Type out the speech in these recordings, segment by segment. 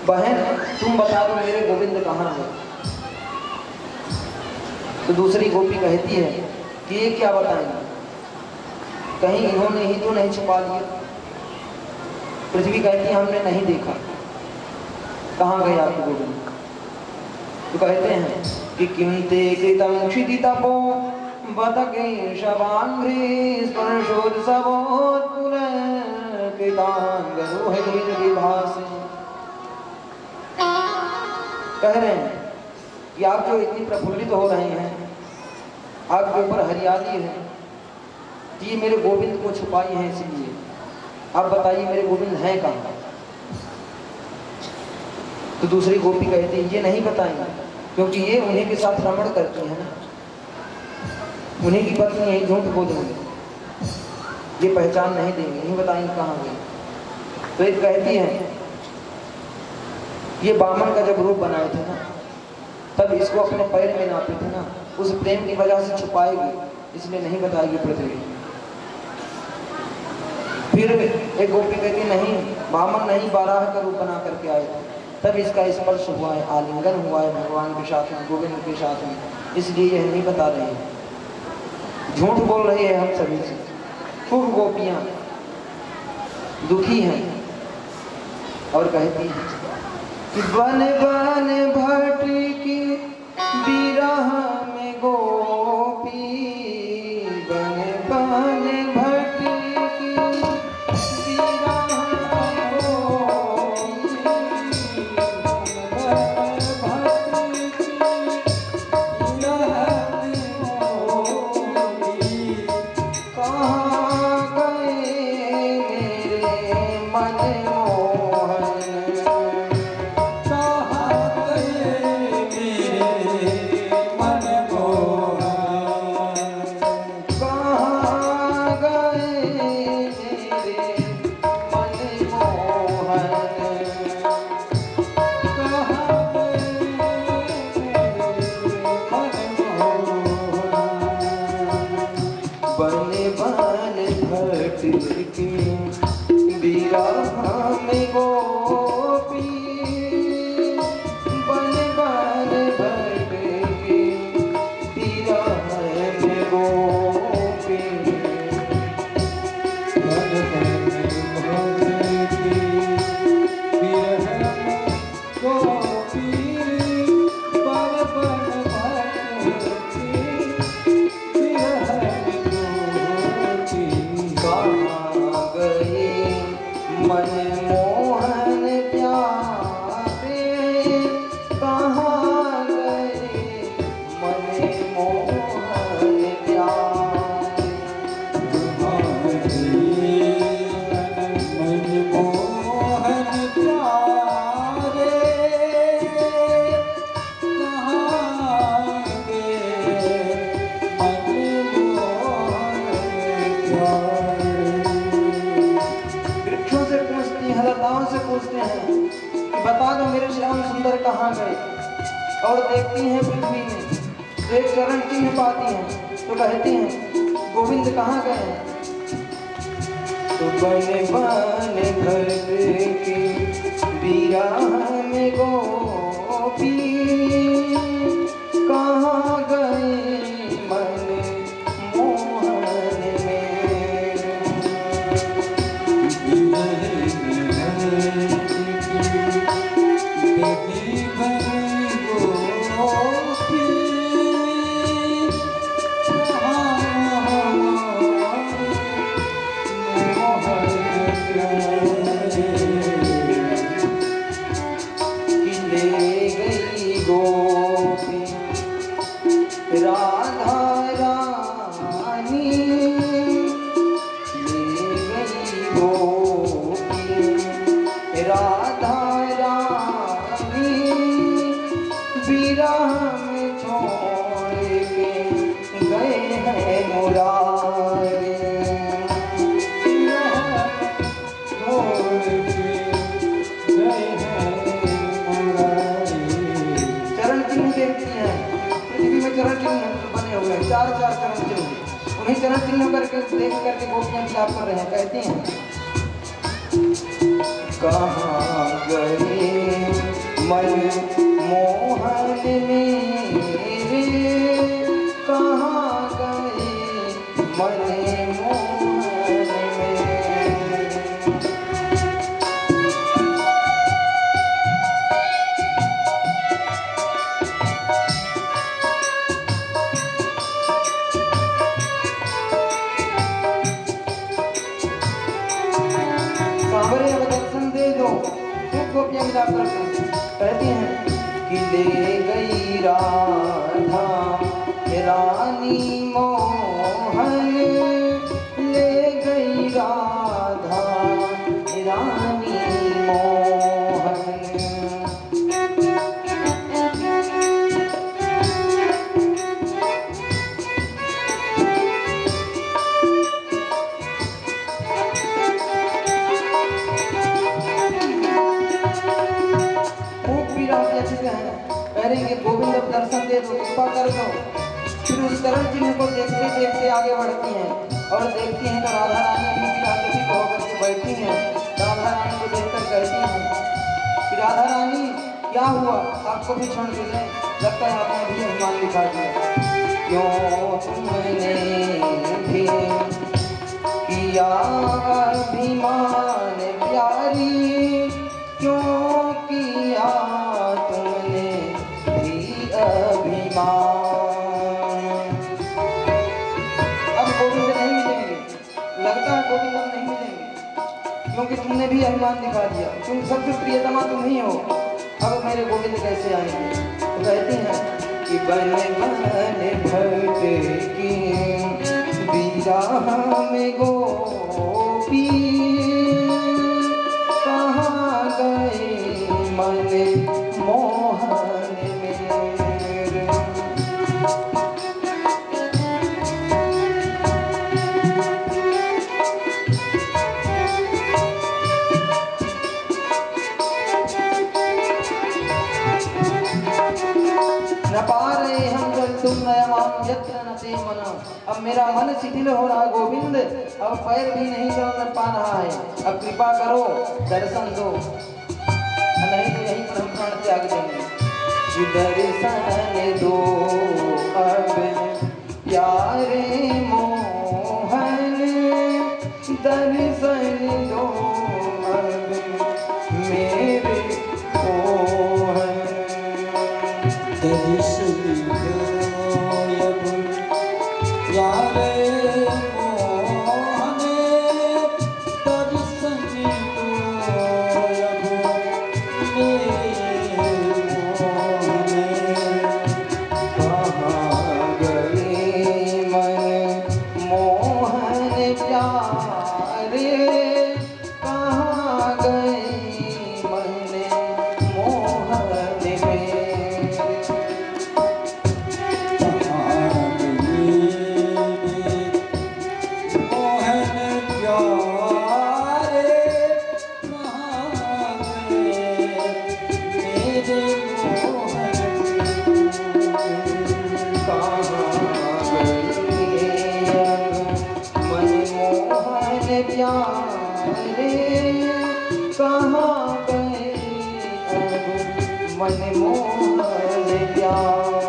बहन तुम बता दो मेरे गोविंद कहाँ है। तो दूसरी गोपी कहती है कि ये क्या बताएंगे, कहीं इन्होंने ही तो नहीं छुपा लिया। पृथ्वी कहती है हमने नहीं देखा, कहाँ गए आपके गोविंद। तो कहते हैं कि किंते कृतं क्षितितपो बदके शवांघ्रि स्पर्शोत्सवोत्पुरः कृतांगरुहैर्विभासे। कह रहे हैं कि आप जो इतनी प्रफुल्लित हो रहे हैं, आपके ऊपर हरियाली है, ये मेरे गोविंद को छुपाई है, इसलिए आप बताइए मेरे गोविंद हैं कहाँ। तो दूसरी गोपी कहती है ये नहीं बताएंगे, क्योंकि ये उन्हीं के साथ रमण करती है ना, उन्हीं की पत्नी है, झूठ बोलेंगे, ये पहचान नहीं देंगे, नहीं बताएंगे कहाँ गई। तो एक कहती है ये बामन का जब रूप बनाए थे ना, तब इसको अपने पैर में नापे थे ना, उस प्रेम की वजह से छुपाएगी, इसलिए नहीं बताएगी पृथ्वी। फिर एक गोपी कहती नहीं, बामन नहीं, बाराह का रूप बना करके आए थे, तब इसका स्पर्श हुआ है, आलिंगन हुआ है भगवान के साथ में, गोविंद के साथ में, इसलिए यह नहीं बता रहे हैं, झूठ बोल रही है हम सभी से। खूब गोपियां दुखी हैं और कहती हैं कि बन बन भटकी बिरह में गोपी, बन बन भटकी बता दो मेरे श्याम सुंदर कहाँ गए। और देखती हैं पृथ्वी में, एक चरण चिन्ह पाती हैं, तो कहती हैं गोविंद कहाँ गए हैं। तो बन बन भटकी बिरह में गोपी, कहाँ गए मन मोहन में। चार चार चरण चिन्ह, उन्हीं चरण चिन्ह करके देख करके गोपियां विलाप कर रहे हैं। कहती हैं कहाँ गए मन मोहन मेरे कहाँ गए मन मोहन मेरे। सांवरे अब दर्शन दे दो, खूब गोपियां मिला कर कहती हैं कि ले गई राधा रानी मोहन, ले गई राधा रानी मोहन। कहेंगे गोविंद अब दर्शन दे दो, कृपा कर दो। फिर उस करण जी को देखते देखते आगे बढ़ती हैं और देखती हैं तो राधा रानी अपनी विराजती को होकर के बैठी हैं। राधा रानी को देखकर कहती हैं कि राधा रानी क्या हुआ, आपको भी क्षण मिले, लगता है आपने भी अभिमान दिखा दिया। क्यों तुमने भी किया अभिमान प्यारी, क्यों किया तुमने भी अभिमान। अब गोविंद नहीं मिलेंगे, लगता है गोविंद अब नहीं मिलेंगे, क्योंकि तुमने भी अभिमान दिखा दिया, तुम सबसे प्रियतमा तुम ही हो, अब मेरे गोविंद कैसे आएंगे। तो कहती हैं कि बन बन भट की विराह में गोपी, कहाँ गए मन मोहन मेरे। न पा रहे हम जल तुम नयमान यत्र न ते मना। अब मेरा मन शिथिल हो रहा गोविंद, अब पैर भी नहीं चल पा रहा है, अब कृपा करो दर्शन दो, नहीं तो यहीं पर हम प्राण त्याग देंगे। दर्शन दो अब प्यारे मोहन, दर्शन दो अब मेरे मोहन। दर्शन दो अब प्यारे मोहन, दर्शन दो अब मेरे मोहन। कहाँ गए मन मोहन प्यारे, कहाँ गए मन मोहन मेरे। कहाँ गए अब मन मोहन प्यारे।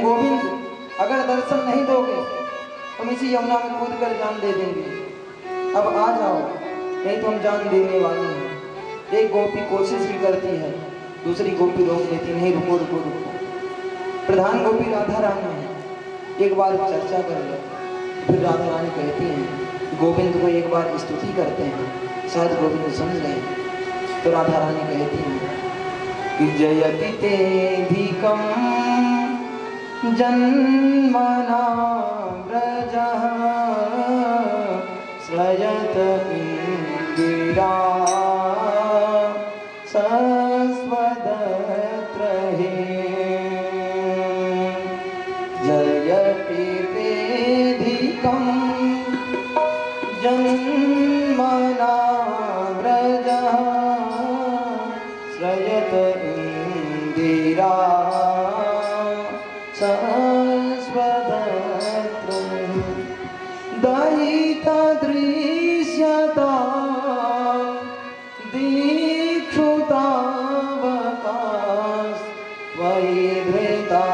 गोविंद अगर दर्शन नहीं दोगे हम इसी यमुना में कूद कर जान दे देंगे, अब आ जाओ नहीं तो हम जान देने वाले हैं। एक गोपी कोशिश भी करती है, दूसरी गोपी रोक देती, नहीं रुको रुको रुको। प्रधान गोपी राधा रानी है, एक बार चर्चा कर लो। फिर राधा रानी कहती हैं गोविंद को एक बार स्तुति करते हैं, शायद गोविंद सुन गए। तो राधा रानी कहती हैं कि जयति तेधिकं जन्मना व्रजः सृजत इंदिरा सस्वदत्रहे। जयति तेधिकं जन्मना मना व्रजः श्रयत इंदिरा सरस्वतत्र दयिता दृश्यता दीक्षुतावकाश त्वयि धृता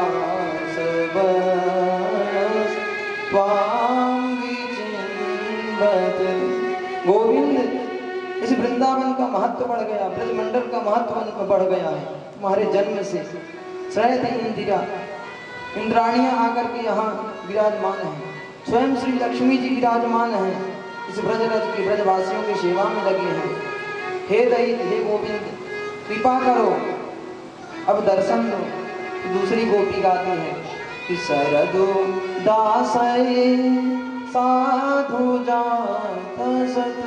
गोविंद, इस वृंदावन का महत्व बढ़ गया, ब्रजमंडल का महत्व बढ़ गया है तुम्हारे जन्म से। श्रयत इंदिरा, इंद्राणियां आकर के यहाँ विराजमान हैं, स्वयं श्री लक्ष्मी जी विराजमान हैं, इस ब्रजरज की ब्रजवासियों की सेवा में लगे हैं। हे दैत, हे गोविंद, कृपा करो, अब दर्शन दो। दूसरी गोपी गाती है कि शरदो दासये साधु जात सत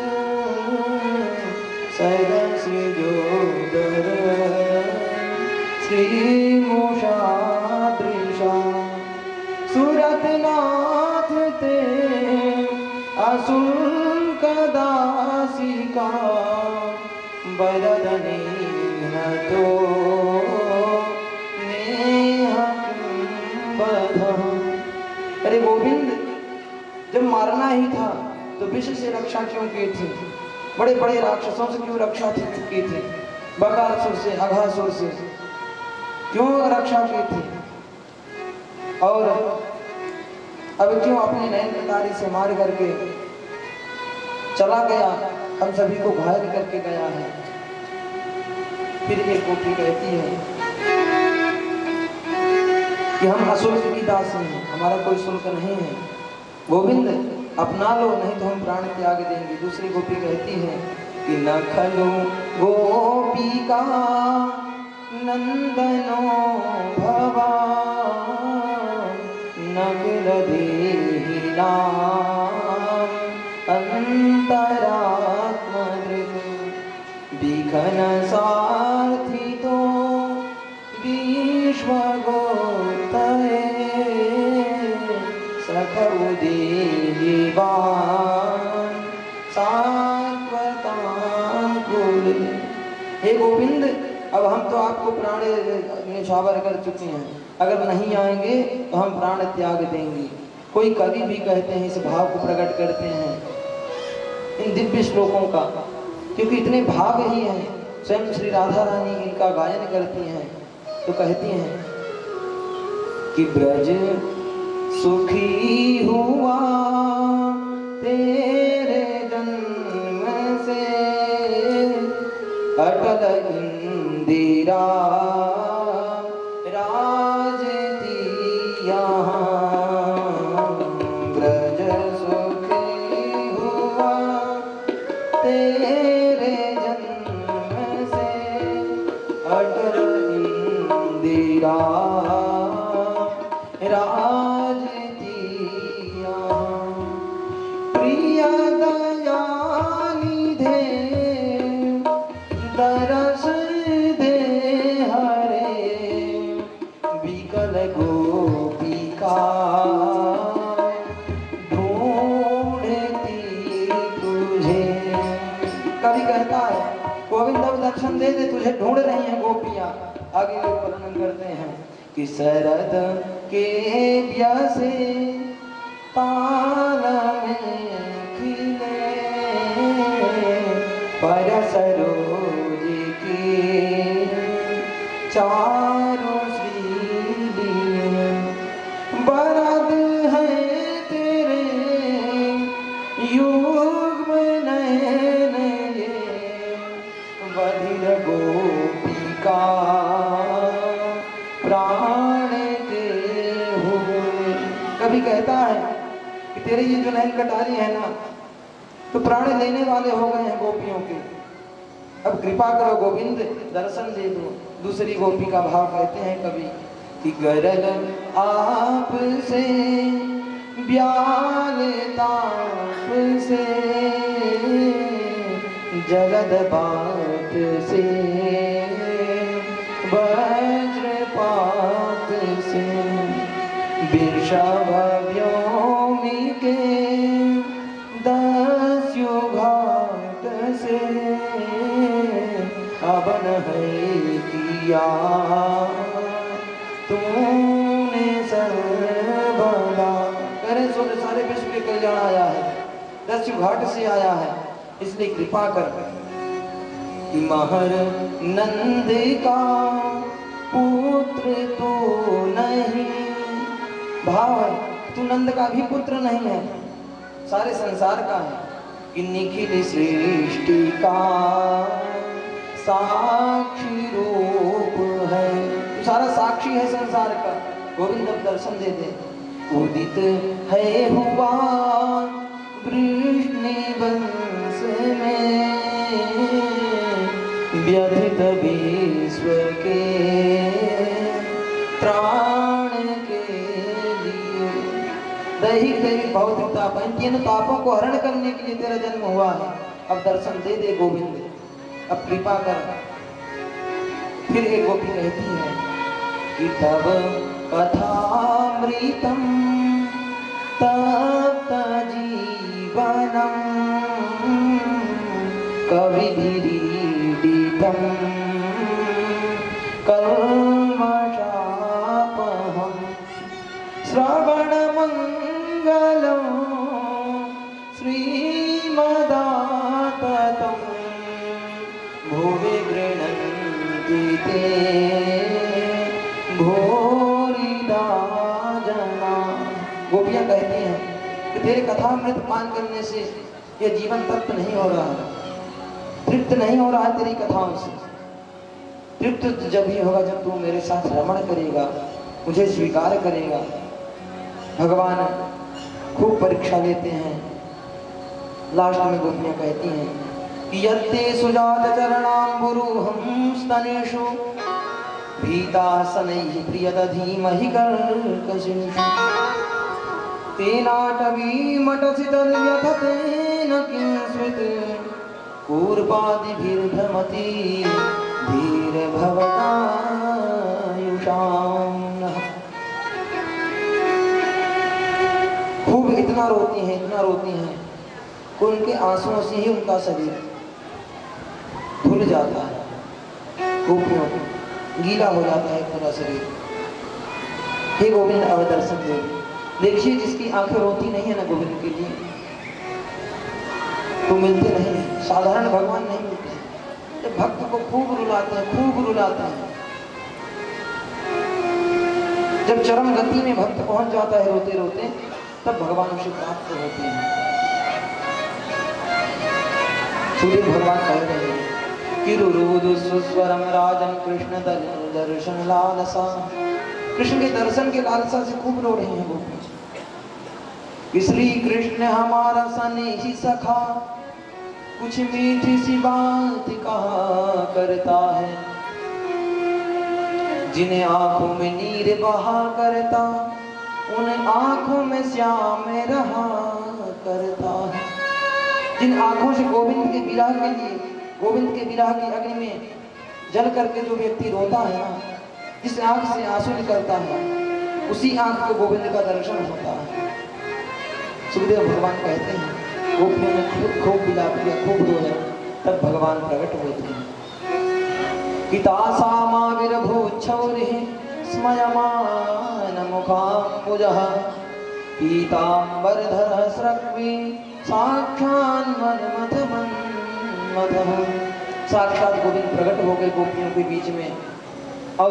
सरसी जोदर श्री मूषादृशा सुरतनाथ ते अशुल्क दासिका बरदने न तो अरे गोविंद, जब मारना ही था तो विष से रक्षा क्यों की थी? बड़े बड़े राक्षसों से क्यों रक्षा की थी? बकासुर से, अघासुर से क्यों रक्षा की थी? और अब क्यों अपने नयन कटारी से मार करके चला गया, हम सभी को घायल करके गया है। फिर एक गोपी कहती है कि हम अशुल्क की दासी हैं, हमारा कोई शुल्क नहीं है, गोविंद अपना लो, नहीं तो हम प्राण त्याग देंगे। दूसरी गोपी कहती है कि न खलु गोपिका नंदनो भवा नगल देहिना अंतरात्मदृत विघन सारथी तो विश्वगोप्तये सखउदीवान सात्वतांकुल। हे गोविंद, अब हम तो आपको प्राण न्यौछावर कर चुके हैं, अगर नहीं आएंगे तो हम प्राण त्याग देंगे। कोई कवि भी कहते हैं, इस भाव को प्रकट करते हैं इन दिव्य श्लोकों का, क्योंकि इतने भाव ही हैं। स्वयं श्री राधा रानी इनका गायन करती हैं तो कहती हैं कि ब्रज सुखी हुआ तेरे जन्म से अटल इंदिरा राजती यहाँ। ब्रज सुखी हुआ तेरे जन्म से अटल इंदिरा राजती यहाँ। प्रिय दयानिधे दरस दे हरे विकल गोपिका ढूंढती तुझे। कवि कहता है, गोविंद अब दर्शन दे दे, तुझे ढूंढ रही हैं गोपियां। आगे लोग वर्णन करते हैं कि शरद के प्यासे ताल में खिले पर सरोज की चारों श्रीलिंग बरद है तेरे युग्म नयन ये बधिर गोपिका प्राण के हुए। कभी कहता है कि तेरे ये जो नयन कटारी है ना, तो प्राण लेने वाले हो गए हैं गोपियों के। अब कृपा करो गोविंद, दर्शन दे दो। दूसरी गोपी का भाव कहते हैं कवि कि गरल आप से ब्याल ताप से जगद बात से वज्रपात से वृषभ व्योमी के 10 युग पावन है किया तूने सर्वदा। कह रहे सारे विश्व के कल्याण आया है, दस्यु घाट से आया है, इसलिए कृपा कर कि महर नंद का पुत्र तो नहीं। भाव है तू नंद का भी पुत्र नहीं है, सारे संसार का है कि निखिल सृष्टि का साक्षी रूप है। तू सारा साक्षी है संसार का। गोविंद अब दर्शन दे दे। उदित है हुआ वृष्णि वंश में व्यथित विश्व के त्राण के लिए। दैहिक दैविक भौतिक ताप, इन तीनों तापों को हरण करने के लिए तेरा जन्म हुआ है। अब दर्शन दे दे गोविंद, अब कृपा कर। फिर एक गोपी कहती है कि तब कथामृतम तप्त जीवनम कविभिरीडितम कल्मषापहम् श्रवणमङ्गलम् श्रीमदाततं भुवि गृह्णन्ति ते भूरिदा जना। गोपियाँ कहती हैं कि तेरे कथामृत पान करने से यह जीवन तृप्त नहीं हो रहा है, तृप्त नहीं हो रहा है तेरी कथाओं से। तृप्त जब ही होगा जब तू मेरे साथ रमण करेगा, मुझे स्वीकार करेगा। भगवान खूब परीक्षा लेते हैं। लास्ट में गोपियाँ कहती हैं कि यत्ते सुजात चरणाम्बुरुहं स्तनेषु भीतासनैः प्रियदधीमहि कर्कशेषु तेनाटवीमटसि तद्व्यथतेन किंस्मित् कूर्पादिभिर्भ्रमति धीर्भवतायुषां नः। खूब इतना रोती हैं, इतना रोती हैं कि उनके आंसुओं से ही उनका शरीर धुल जाता है, गोपियों गीला हो जाता है पूरा शरीर। हे गोविंद अब दर्शन दे। देखिए जिसकी आंखें रोती नहीं है ना गोविंद के लिए, तो मिलते नहीं है, साधारण भगवान नहीं मिलते हैं। जब भक्त को खूब रुलाते हैं, खूब रुलाते हैं, जब चरम गति में भक्त पहुंच जाता है रोते रोते, तब भगवान उसे प्राप्त होते हैं। सूर्य भगवान कह रहे हैं कि रुरुदु सुस्वरम राजन कृष्ण दर्शन लालसा। कृष्ण के दर्शन के लालसा से खूब रो रहे हैं गोपी। श्री कृष्ण हमारा सनेही सखा कुछ मीठी सी बात कहा करता है, जिन्हें आंखों में नीर बहा करता उन आंखों में श्याम रहा करता है। जिन आंखों से गोविंद के विरह के लिए, गोविंद के विरह की अग्नि में जल करके जो व्यक्ति रोता है ना, जिस आंख से आंसू निकलता है, उसी आंख को गोविंद का दर्शन होता है। सुखदेव भगवान कहते हैं गोपियों ने खुद खूब विलाप किया, खूब रोया, तब भगवान प्रकट होते हैं। पितासामाविर्भूच्छौरिः स्मयमान मुखाम्बुजः पीताम्बरधरः स्रग्वी साक्षान्मन्मथः। साक्षात गोविंद प्रकट हो गए गोपियों के बीच में, और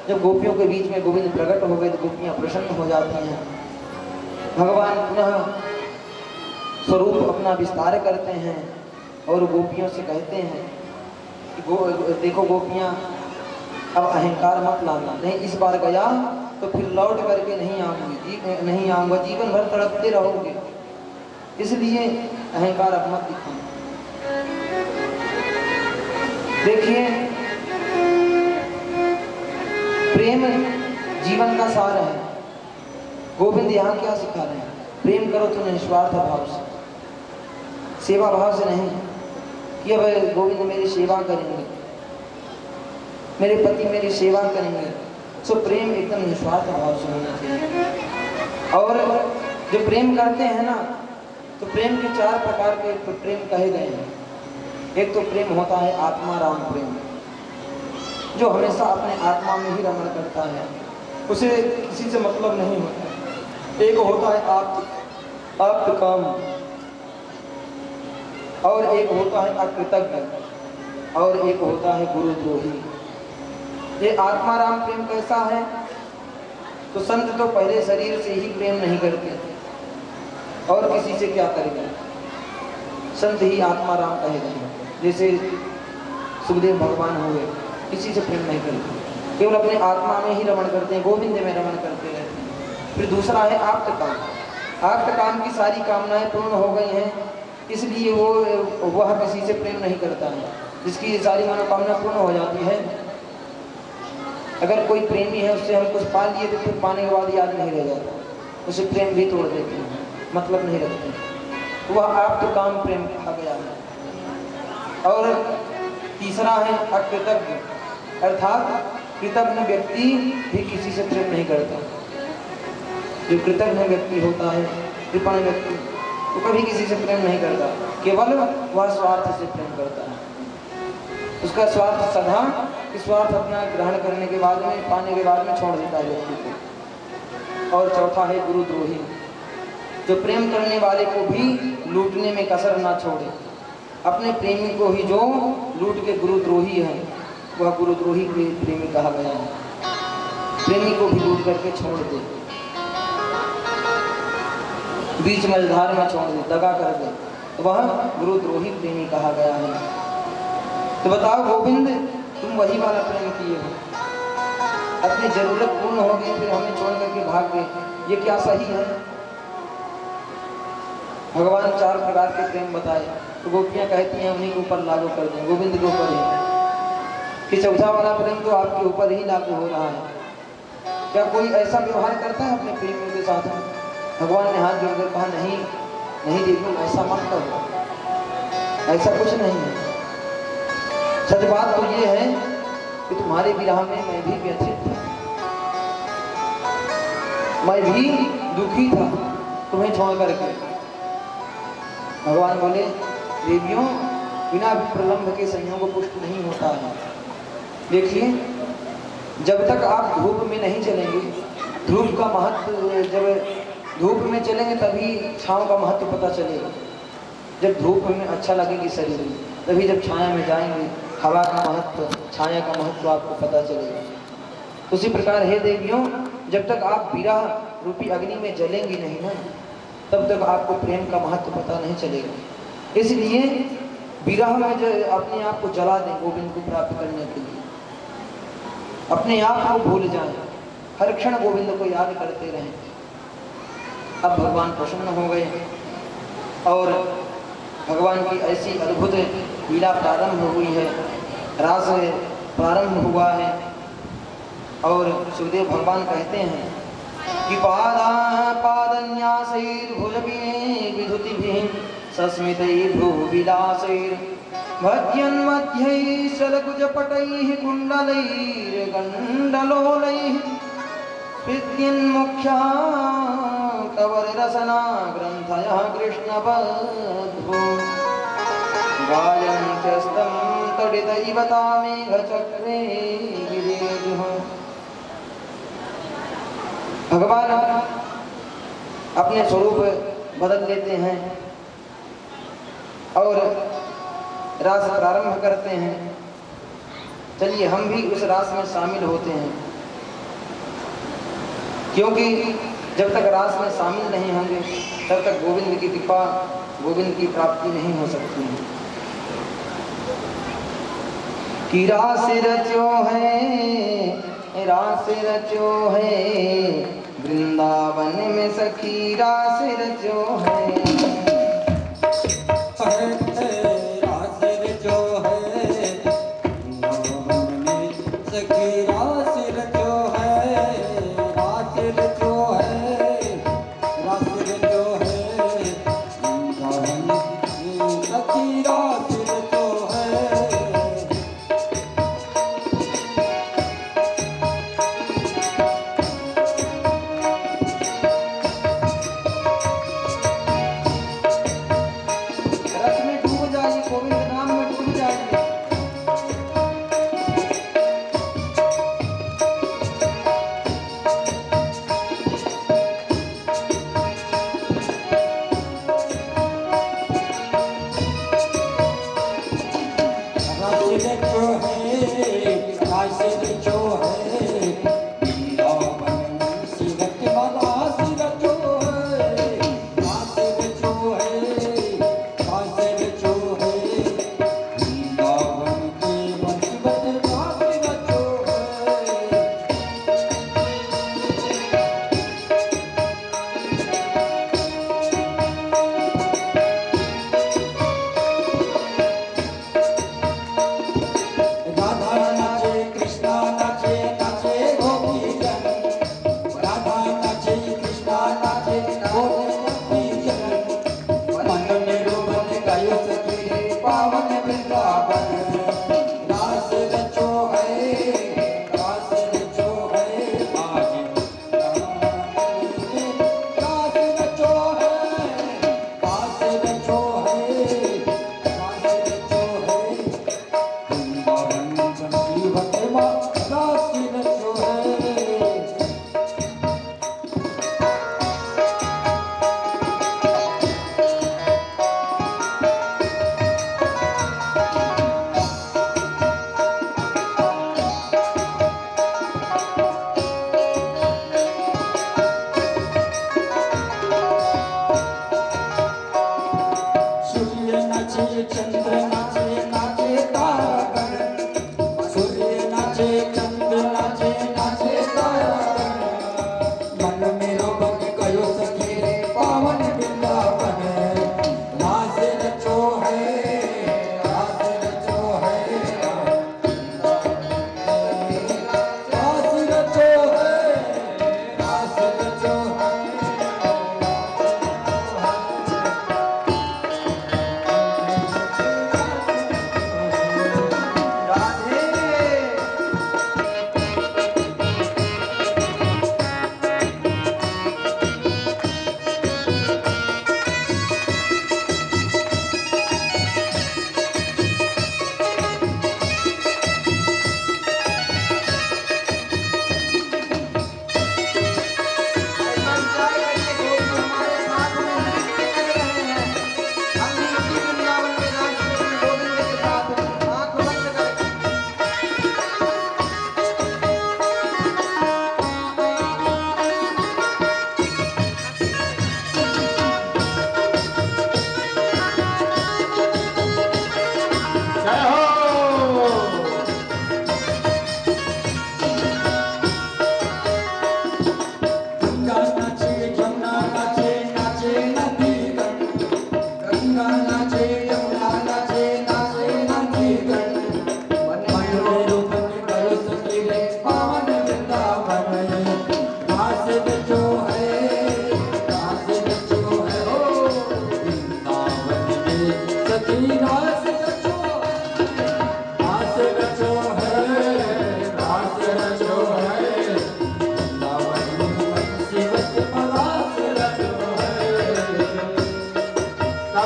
जब गोपियों के बीच में गोविंद प्रकट हो गए तो गोपियाँ प्रसन्न हो जाती हैं। भगवान पुनः स्वरूप अपना विस्तार करते हैं और गोपियों से कहते हैं कि देखो गोपियाँ, अब अहंकार मत लाना, नहीं इस बार गया तो फिर लौट करके नहीं आऊँगा, जीवन भर तड़पते रहोगे, इसलिए अहंकार अब मत दिखाना। देखिए प्रेम जीवन का सार है। गोविंद यहाँ क्या सिखा रहे हैं? प्रेम करो तो निस्वार्थ भाव से, सेवा भाव से नहीं कि अब गोविंद मेरी सेवा करेंगे, मेरे पति मेरी सेवा करेंगे। सो प्रेम एकदम निस्वार्थ भाव से होना चाहिए। और जो प्रेम करते हैं ना, तो प्रेम के 4 प्रकार के प्रेम कहे गए हैं। एक तो प्रेम होता है आत्मा राम प्रेम, जो हमेशा अपने आत्मा में ही रमण करता है, उसे किसी से मतलब नहीं होता। एक होता है आप्त काम और एक होता है अकृतज्ञ और एक होता है गुरुद्रोही। ये आत्माराम प्रेम कैसा है? तो संत तो पहले शरीर से ही प्रेम नहीं करते और किसी से क्या करेंगे, संत ही आत्माराम कहेंगे। जैसे सुखदेव भगवान हुए, किसी से प्रेम नहीं करते, केवल अपने आत्मा में ही रमण करते हैं, गोविंद में रमण करते रहते हैं। फिर दूसरा है आप्त काम। आप्त काम की सारी कामनाएं पूर्ण हो गई हैं, इसलिए वह किसी से प्रेम नहीं करता है। जिसकी ये सारी मनोकामना पूर्ण हो जाती है, अगर कोई प्रेमी है उससे हम कुछ पा लिए तो फिर पाने के बाद याद नहीं रह जाता, उसे प्रेम भी तोड़ देते हैं, मतलब नहीं रखते। वह आप्त काम प्रेम कहा गया है। और तीसरा है अकृतज्ञ, अर्थात कृतज्ञ व्यक्ति भी किसी से प्रेम नहीं करता। जो कृतज्ञ व्यक्ति होता है, कृपण व्यक्ति, तो कभी किसी से प्रेम नहीं करता, केवल वह स्वार्थ से प्रेम करता है। उसका स्वार्थ सदा स्वार्थ अपना ग्रहण करने के बाद में, पाने के बाद में छोड़ देता है व्यक्ति को। और चौथा है गुरुद्रोही, जो प्रेम करने वाले को भी लूटने में कसर ना छोड़े। अपने प्रेमी को ही जो लूट के गुरुद्रोही है, वह गुरुद्रोही प्रेमी कहा गया है। प्रेमी को भी लूट करके छोड़ दे, बीच मझधार में छोड़ दे, दगा कर दे, तो वह गुरुद्रोही प्रेमी कहा गया है। तो बताओ गोविंद, तुम वही वाला प्रेम किए हो, अपनी जरूरत पूर्ण हो गई फिर हमें छोड़ करके भाग गए, ये क्या सही है? भगवान 4 प्रकार के प्रेम बताए, तो गोपियां कहती हैं उन्हीं के ऊपर लागू कर दें, गोविंद के ऊपर ही, कि चौथा वाला प्रेम तो आपके ऊपर ही लागू हो रहा है। क्या कोई ऐसा व्यवहार करता है अपने प्रेमियों के साथ? भगवान ने हाथ जोड़कर कहा, नहीं नहीं देखो, ऐसा मत करो, ऐसा कुछ नहीं है। सच बात तो ये है कि तुम्हारे विरह में मैं भी व्यथित था, मैं भी दुखी था तुम्हें छोड़ करके। भगवान बोले, देवियों, बिना प्रलंब के संयोग पुष्ट नहीं होता है। देखिए, जब तक आप धूप में नहीं चलेंगे, धूप का महत्व, जब धूप में चलेंगे तभी छांव का महत्व पता चलेगा। जब धूप में अच्छा लगेगी शरीर में, तभी जब छाया में जाएंगे हवा का महत्व, छाया का महत्व आपको पता चलेगा। उसी प्रकार हे देवियों, जब तक आप विरह रूपी अग्नि में जलेंगी नहीं ना, तब तक आपको प्रेम का महत्व पता नहीं चलेगा। इसलिए विरह में जो अपने आप को जला दें गोविंद को प्राप्त करने के लिए, अपने आप को भूल जाएं, हर क्षण गोविंद को याद करते रहें। अब भगवान प्रसन्न हो गए और भगवान की ऐसी अद्भुत लीला प्रारंभ हुई है, रास प्रारंभ हुआ है। और सुखदेव भगवान कहते हैं कि पादन्यासैर्भुजभिः विधुतिभिः सस्मितैर्भ्रूविलासैर् भज्यन्मध्यैः शलकुजपटैः कुण्डलैर्गण्डलोलैः स्फीत्यन्मुख्याः कवररसना ग्रन्थयः कृष्णबद्धो गायन्त्यस्तं तडितैव तामेघचक्रे गिरेजुः। भगवान अपने स्वरूप बदल लेते हैं और रास प्रारंभ करते हैं। चलिए हम भी उस रास में शामिल होते हैं, क्योंकि जब तक रास में शामिल नहीं होंगे तब तक गोविंद की कृपा, गोविंद की प्राप्ति नहीं हो सकती है। कि रास रचो है वृंदावन में सखी, रास रचो है।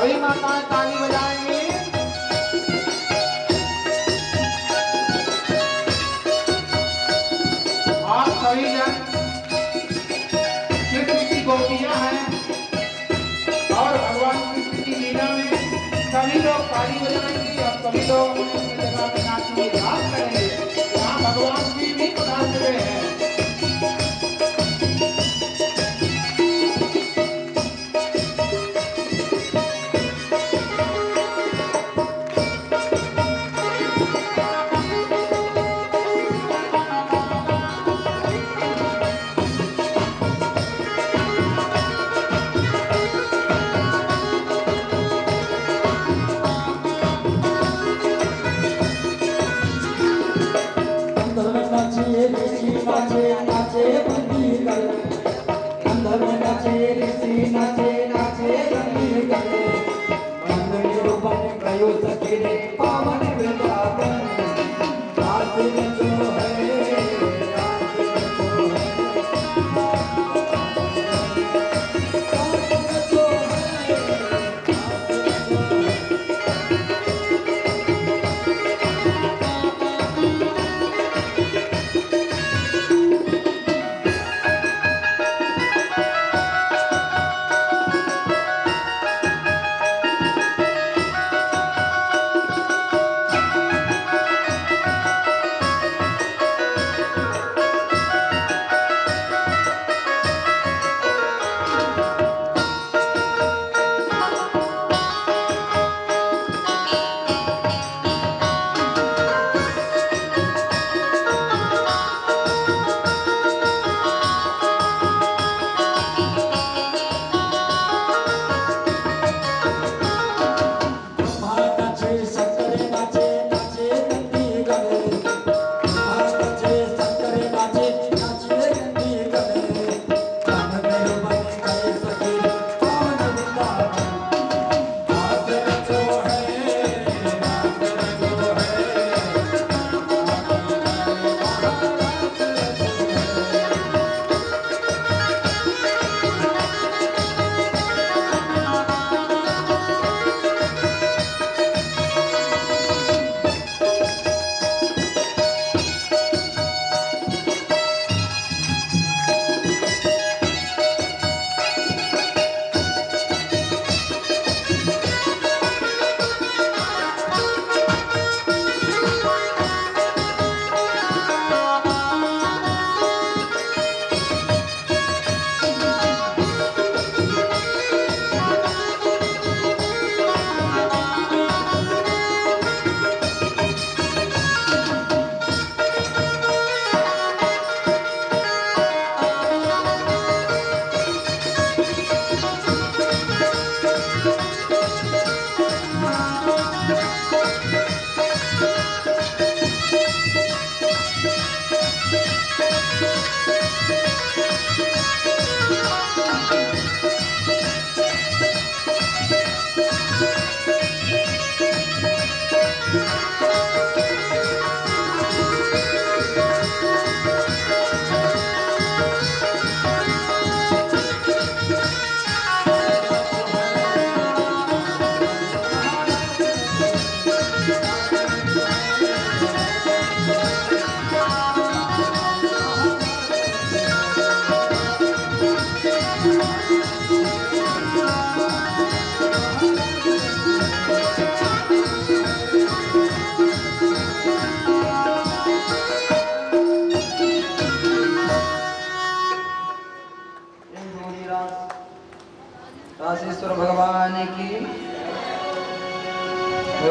सभी माताएं ताली बजाएंगी। आप सभी जन कृष्ण की गोपियां हैं और भगवान कृष्ण की लीला में सभी लोग ताली बजाएंगे और सभी लोग अपने जगह पे नाचने की बात करेंगे। यहाँ भगवान जी भी पधार चुके हैं।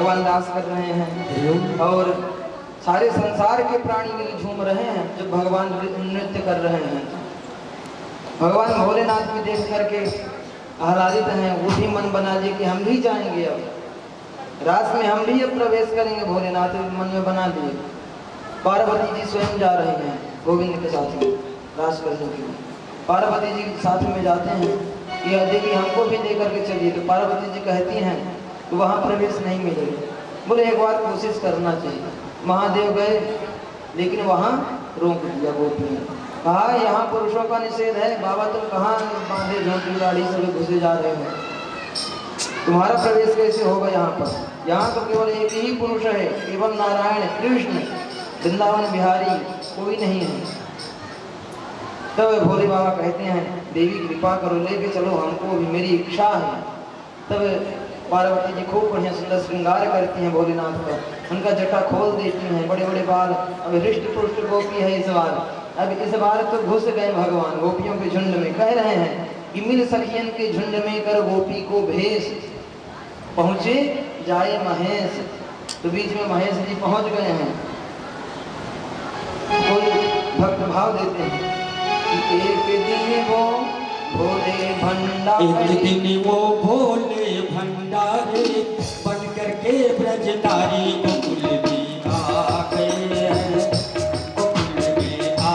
भगवान दास कर रहे हैं और सारे संसार के प्राणी मिल झूम रहे हैं जब भगवान नृत्य कर रहे हैं। भगवान भोलेनाथ भी देख करके आह्लादित हैं, वो भी मन बना लिए कि हम भी जाएंगे, अब रास में हम भी अब प्रवेश करेंगे। भोलेनाथ भी मन में बना लिए। पार्वती जी स्वयं जा रही हैं गोविंद के साथ में रास करने के लिए। पार्वती जी साथ में जाते हैं कि देवी हमको भी लेकर के चलिए। तो पार्वती जी कहती हैं कि वहाँ प्रवेश नहीं मिलेगा। बोले एक बार कोशिश करना चाहिए। महादेव गए लेकिन वहाँ रोक दिया गोपी ने, कहा यहाँ पुरुषों का निषेध है, बाबा तुम कहाँ बांधे झोंटी गाड़ी से घुसे जा रहे हो, तुम्हारा प्रवेश कैसे होगा यहाँ पर। यहाँ तो केवल एक ही पुरुष है, केवल नारायण कृष्ण वृंदावन बिहारी, कोई नहीं है। तब भोले बाबा कहते हैं देवी कृपा करो, लेके चलो हमको भी, मेरी इच्छा है। तब पार्वती जी खूब बढ़िया सुंदर श्रृंगार करती हैं भोलेनाथ का, उनका जटा खोल देती हैं, बड़े बड़े बाल। अब हृष्ट पुष्ट गोपी है इस बार। अब इस बार तो घुस गए भगवान गोपियों के झुंड में। कह रहे हैं कि मिल सखियन के झुंड में कर गोपी को भेष, पहुँचे जाए महेश। तो बीच में महेश जी पहुँच गए हैं। कोई भक्त भाव देते हैं कि एक दिन वो भोले भंडारी, एक दिन वो भोले भंडारी बन करके ब्रजधारी गोकुल में आ गए हैं, गोकुल में आ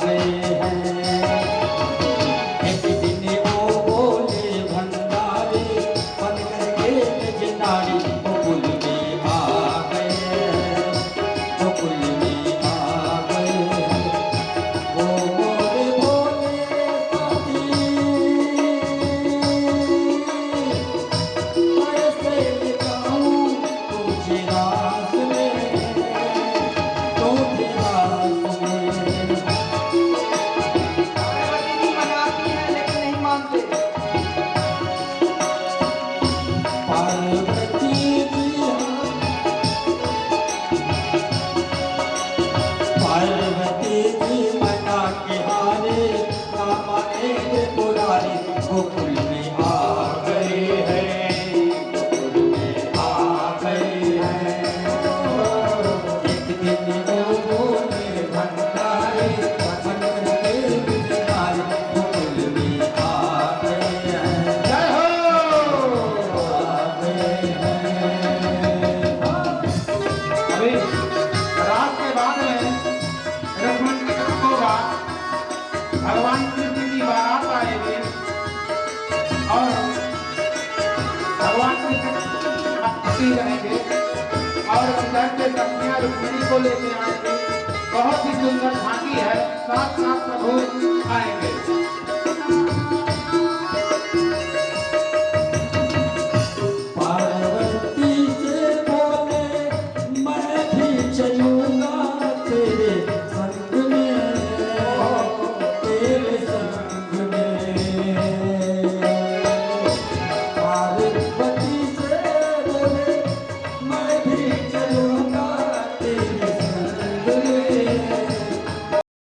गए हैं। एक दिन वो भोले भंडारी बन करके ब्रजधारी गोकुल में आ गए हैं, गोकुल में आ गए हैं। वो मोरे भोले साथी कैसे दिखाऊं तुझे रास में, तुझे रास में। पार्वती जी मनाती हैं लेकिन नहीं मानते। पार्वती जी पार्वती जी मना के हारे, ना माने त्रिपुरारी गोकुल में आ गए हैं, गोकुल में आ गए हैं। एक दिन वो भोले भंडारी बन करके ब्रजधारी गोकुल में आ गए हैं, जय हो। आ गए हैं। अभी रात के बाद में रघुवन के होगा भगवान कृष्ण की बारात आएगी और भगवान कृष्ण भक्ति रहेंगे और उधर से कन्या रुक्मिणी को लेके आएंगे। बहुत ही सुंदर झांकी है, साथ साथ प्रभु आएंगे।